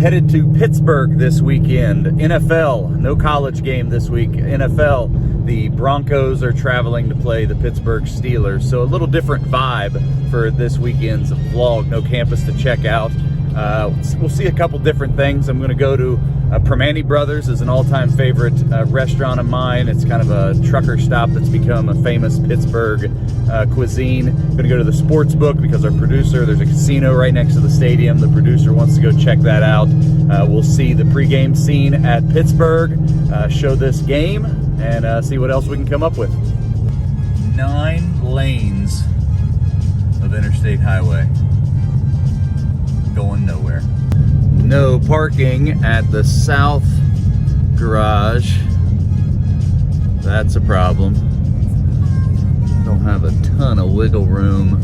Headed to Pittsburgh this weekend. NFL, no college game this week. NFL, the Broncos are traveling to play the Pittsburgh Steelers. So a little different vibe for this weekend's vlog. No campus to check out. We'll see a couple different things. I'm going to go to Primanti Brothers, is an all-time favorite restaurant of mine. It's kind of a trucker stop that's become a famous Pittsburgh cuisine. I'm going to go to the sports book because our producer, there's a casino right next to the stadium. The producer wants to go check that out. We'll see the pregame scene at Pittsburgh, show this game, and see what else we can come up with. 9 lanes of interstate highway. Going nowhere. No parking at the south garage. That's a problem. Don't have a ton of wiggle room.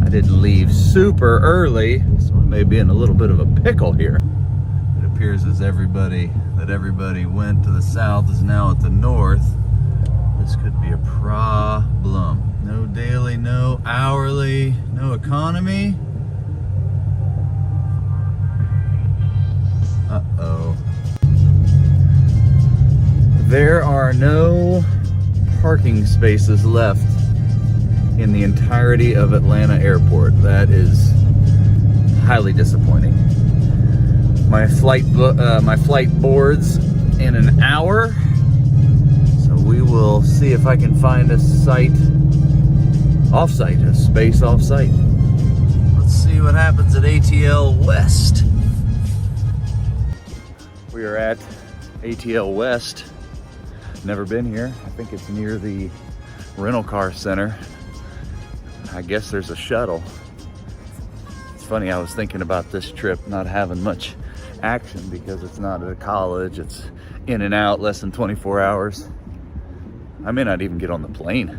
I didn't leave super early, so I may be in a little bit of a pickle here. It appears as everybody went to the south is now at the north. This could be a problem. No daily, no hourly, no economy. Uh-oh. There are no parking spaces left in the entirety of Atlanta Airport. That is highly disappointing. My flight boards in an hour, so we will see if I can find a site off-site, a space off-site. Let's see what happens at ATL West. We are at ATL West. Never been here. I think it's near the rental car center. I guess there's a shuttle. It's funny, I was thinking about this trip not having much action because it's not at a college. It's in and out, less than 24 hours. I may not even get on the plane.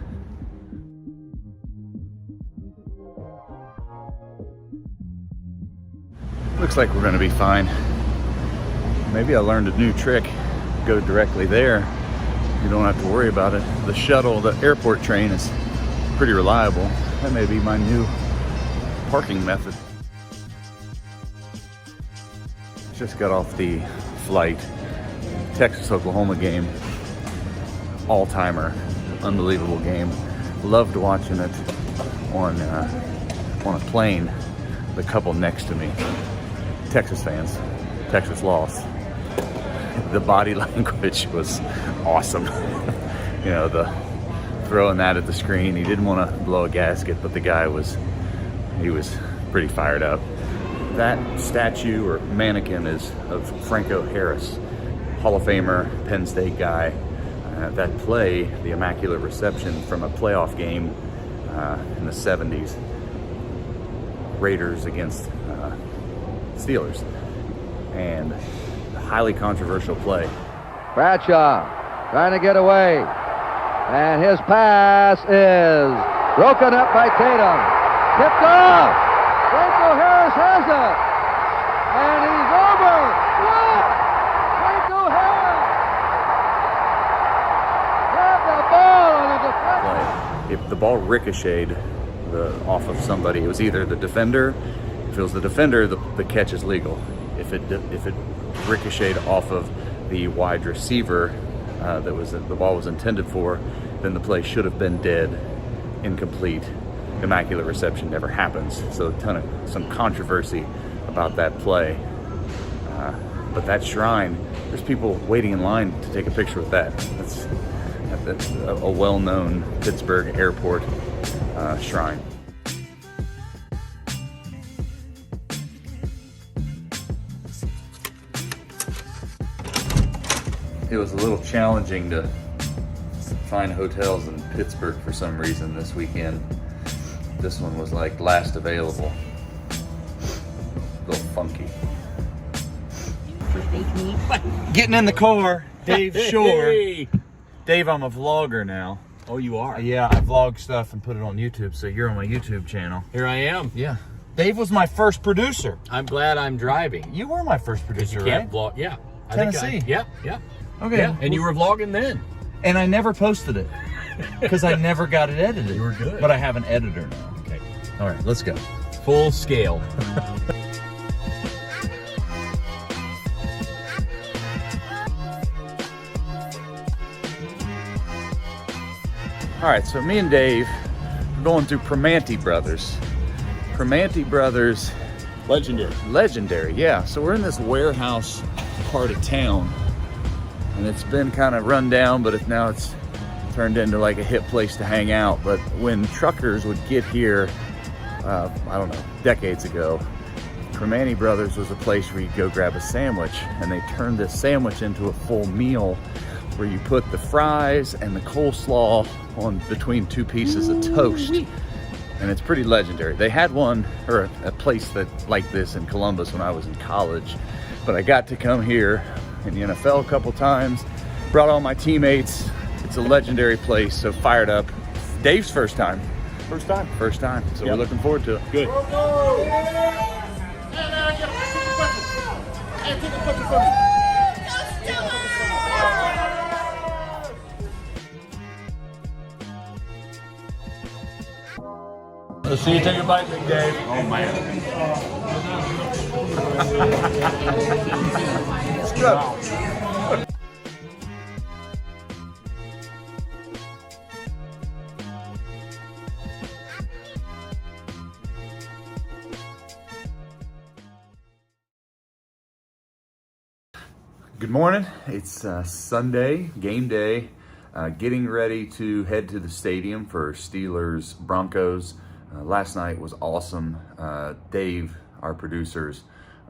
Looks like we're gonna be fine. Maybe I learned a new trick. Go directly there. You don't have to worry about it. The shuttle, the airport train is pretty reliable. That may be my new parking method. Just got off the flight. Texas-Oklahoma game. All-timer. Unbelievable game. Loved watching it on a plane. The couple next to me. Texas fans. Texas lost. The body language was awesome. You know, the throwing that at the screen. He didn't want to blow a gasket, but the guy was pretty fired up. That statue or mannequin is of Franco Harris, Hall of Famer, Penn State guy. That play, the Immaculate Reception from a playoff game in the 70s, Raiders against Steelers, and highly controversial play. Bradshaw trying to get away, and his pass is broken up by Tatum. Tipped off. Franco Harris has it, and he's over. What? Franco Harris grabbed the ball and a defender. If the ball ricocheted off of somebody, it was either the defender. If it was the defender, the catch is legal. If it ricocheted off of the wide receiver the ball was intended for, then the play should have been dead, incomplete. Immaculate Reception never happens. So some controversy about that play. But that shrine, there's people waiting in line to take a picture with that. That's a well-known Pittsburgh airport shrine. It was a little challenging to find hotels in Pittsburgh for some reason this weekend. This one was like last available. A little funky. Getting in the car, Dave Shore. Hey. Dave, I'm a vlogger now. Oh, you are? Yeah, I vlog stuff and put it on YouTube, so you're on my YouTube channel. Here I am. Yeah. Dave was my first producer. I'm glad I'm driving. You were my first producer, You right? can't vlog. Yeah. Tennessee. Yeah. Okay. Yeah. And you were vlogging then. And I never posted it because I never got it edited. You were good. But I have an editor now. Okay. All right, let's go. Full scale. All right, so me and Dave are going through Primanti Brothers. Primanti Brothers. Legendary, yeah. So we're in this warehouse part of town, and it's been kind of run down, but now it's turned into like a hip place to hang out. But when truckers would get here, I don't know, decades ago, Primanti Brothers was a place where you go grab a sandwich, and they turned this sandwich into a full meal where you put the fries and the coleslaw on between two pieces of toast. And it's pretty legendary. They had one, or a place that like this in Columbus when I was in college, but I got to come here in the NFL a couple times, brought all my teammates. It's a legendary place, so fired up. Dave's first time. First time. So we're looking forward to it. Good. Let's see you take a bite, Big Dave. Oh man. It's good. Good morning. It's Sunday, game day. Getting ready to head to the stadium for Steelers Broncos. Last night was awesome. Dave, our producer, is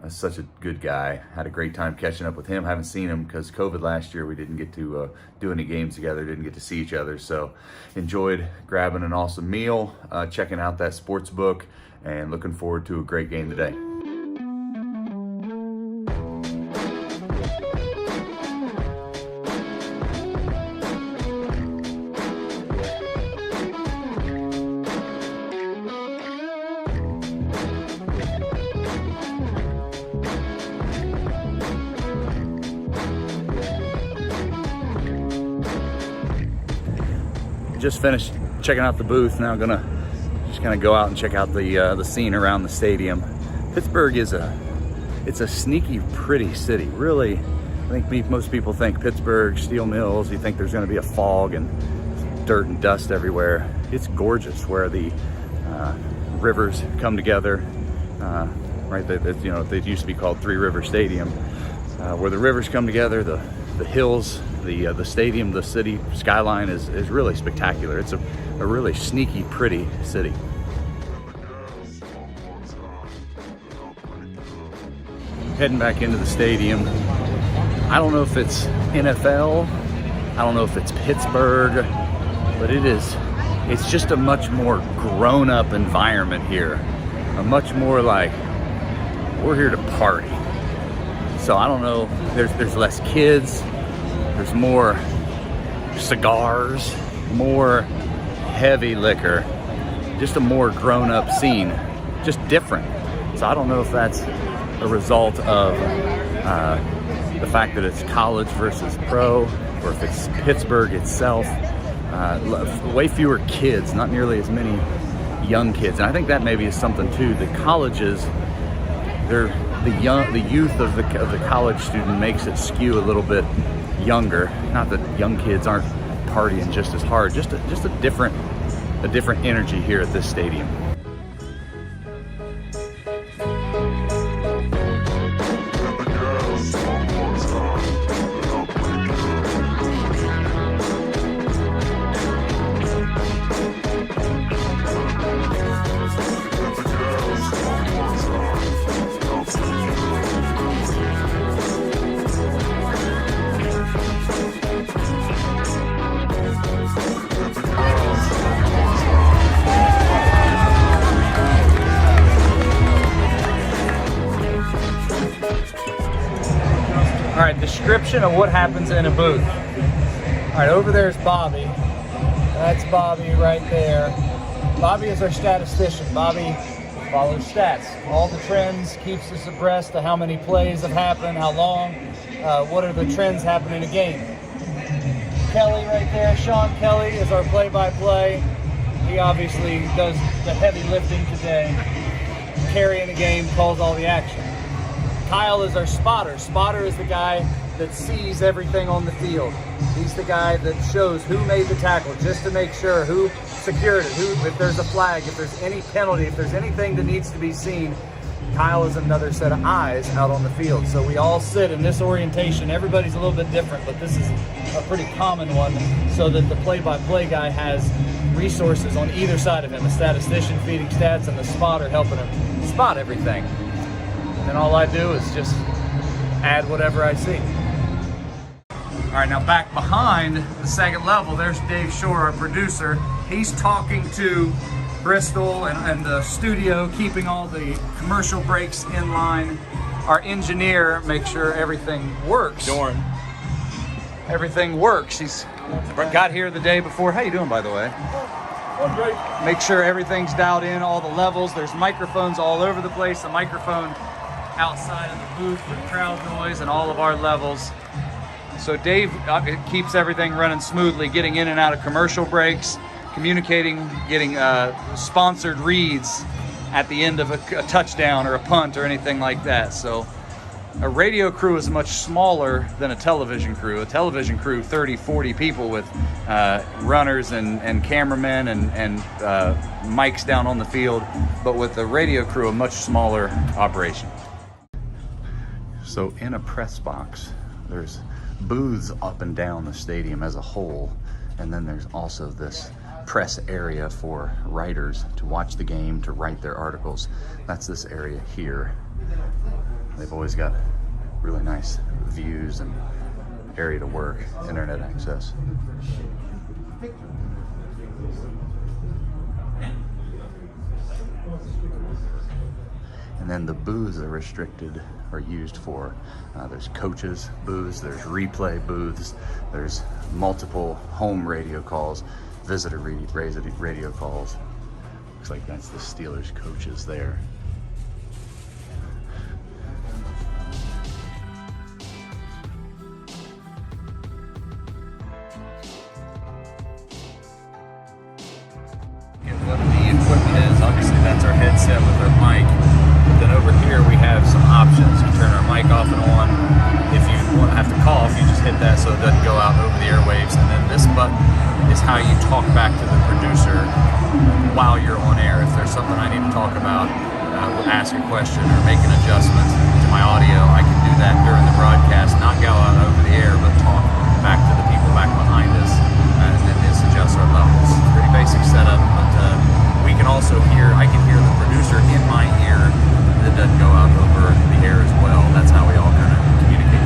such a good guy. Had a great time catching up with him. Haven't seen him because COVID last year. We didn't get to do any games together, didn't get to see each other. So enjoyed grabbing an awesome meal, checking out that sports book, and looking forward to a great game today. Just finished checking out the booth. Now gonna just kind of go out and check out the scene around the stadium. Pittsburgh is it's a sneaky pretty city. Really, I think most people think Pittsburgh, steel mills, you think there's gonna be a fog and dirt and dust everywhere. It's gorgeous where the rivers come together. Right, they used to be called Three River Stadium. Where the rivers come together, the hills, the stadium, the city skyline is really spectacular. It's a really sneaky, pretty city. Heading back into the stadium. I don't know if it's NFL, I don't know if it's Pittsburgh, but it's just a much more grown-up environment here. A much more like, we're here to party. So I don't know, there's less kids, there's more cigars, more heavy liquor, just a more grown-up scene, just different. So I don't know if that's a result of the fact that it's college versus pro, or if it's Pittsburgh itself. Way fewer kids, not nearly as many young kids. And I think that maybe is something too. The colleges, the youth of the college student makes it skew a little bit younger. Not that young kids aren't partying just as hard, just a different energy here at this stadium. All right, description of what happens in a booth. All right, over there is Bobby. That's Bobby right there. Bobby is our statistician. Bobby follows stats. All the trends, keeps us abreast of how many plays have happened, how long, what are the trends happening in a game. Kelly right there, Sean Kelly is our play-by-play. He obviously does the heavy lifting today. Carrying the game, calls all the action. Kyle is our spotter. Spotter is the guy that sees everything on the field. He's the guy that shows who made the tackle, just to make sure, who secured it, if there's a flag, if there's any penalty, if there's anything that needs to be seen. Kyle is another set of eyes out on the field. So we all sit in this orientation. Everybody's a little bit different, but this is a pretty common one, so that the play-by-play guy has resources on either side of him, a statistician feeding stats and the spotter helping him spot everything. And all I do is just add whatever I see. All right, now back behind the second level, there's Dave Shore, our producer. He's talking to Bristol and the studio, keeping all the commercial breaks in line. Our engineer makes sure everything works. Doran. Everything works. He's got here the day before. How you doing, by the way? Oh, great. Make sure everything's dialed in, all the levels. There's microphones all over the place. The microphone outside of the booth for crowd noise and all of our levels. So Dave keeps everything running smoothly, getting in and out of commercial breaks, communicating, getting sponsored reads at the end of a touchdown or a punt or anything like that. So a radio crew is much smaller than a television crew. A television crew, 30, 40 people with runners and cameramen and mics down on the field. But with the radio crew, a much smaller operation. So in a press box, there's booths up and down the stadium as a whole, and then there's also this press area for writers to watch the game, to write their articles. That's this area here. They've always got really nice views and area to work, internet access. And then the booths are restricted or used for, there's coaches booths, there's replay booths, there's multiple home radio calls, visitor radio calls. Looks like that's the Steelers coaches there. And what the equipment is, obviously that's our headset with our mic. Then over here we have some options. You turn our mic off and on. If you want to have to cough, you just hit that so it doesn't go out over the airwaves. And then this button is how you talk back to the producer while you're on air. If there's something I need to talk about, ask a question or make an adjustment to my audio, I can do that during the broadcast, not go out over the air, but talk back to the people back behind us. And then this adjusts our levels. Pretty basic setup, but we can also hear, I can hear the producer in my ear. That doesn't go out over the air as well. That's how we all kind of communicate.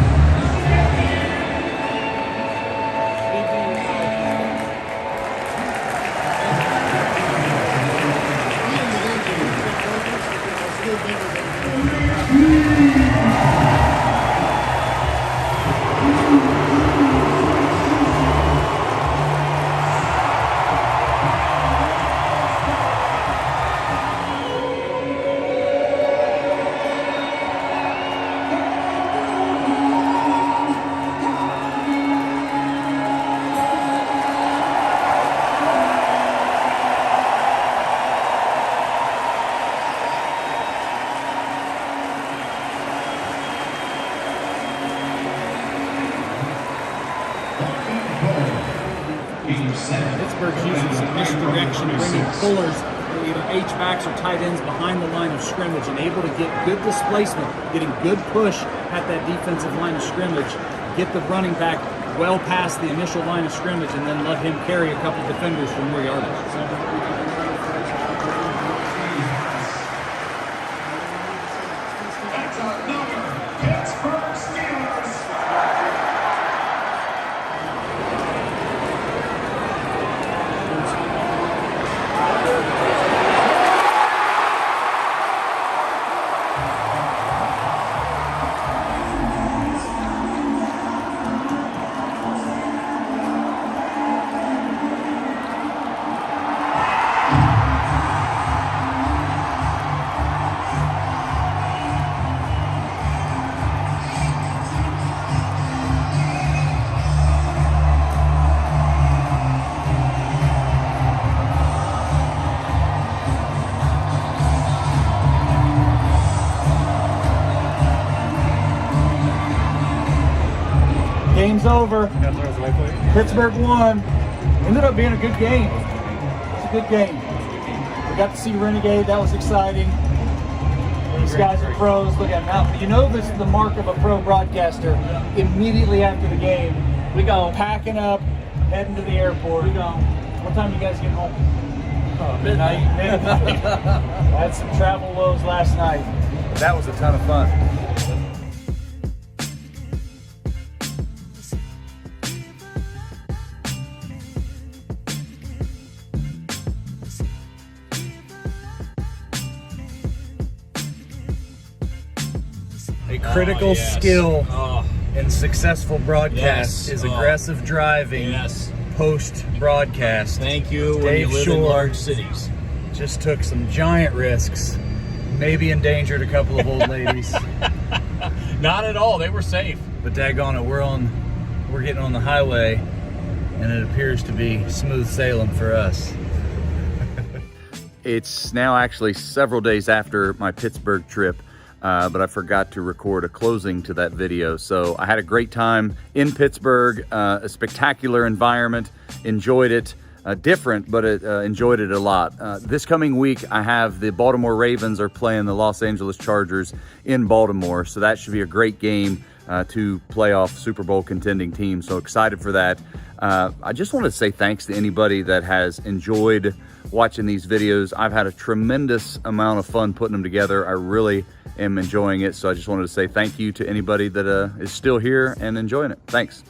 Pittsburgh's using some misdirection, bringing pullers, either H-backs or tight ends behind the line of scrimmage and able to get good displacement, getting good push at that defensive line of scrimmage, get the running back well past the initial line of scrimmage, and then let him carry a couple defenders for more yardage. Pittsburgh Steelers. Game's over. Pittsburgh won. Ended up being a good game. It's a good game. We got to see Renegade. That was exciting. These guys are pros. Look at them now. You know this is the mark of a pro broadcaster. Immediately after the game, we go packing up, heading to the airport. We go. What time you guys get home? Midnight. I had some travel woes last night. That was a ton of fun. A critical skill in successful broadcast is aggressive driving post-broadcast. Thank you when Dave you live in large cities. Just took some giant risks, maybe endangered a couple of old ladies. Not at all. They were safe. But daggone it, we're getting on the highway, and it appears to be smooth sailing for us. It's now actually several days after my Pittsburgh trip. But I forgot to record a closing to that video. So I had a great time in Pittsburgh, a spectacular environment, enjoyed it, different, but enjoyed it a lot. This coming week, I have the Baltimore Ravens are playing the Los Angeles Chargers in Baltimore. So that should be a great game to playoff Super Bowl contending team. So excited for that. I just want to say thanks to anybody that has enjoyed watching these videos. I've had a tremendous amount of fun putting them together. I really am enjoying it. So I just wanted to say thank you to anybody that is still here and enjoying it. Thanks.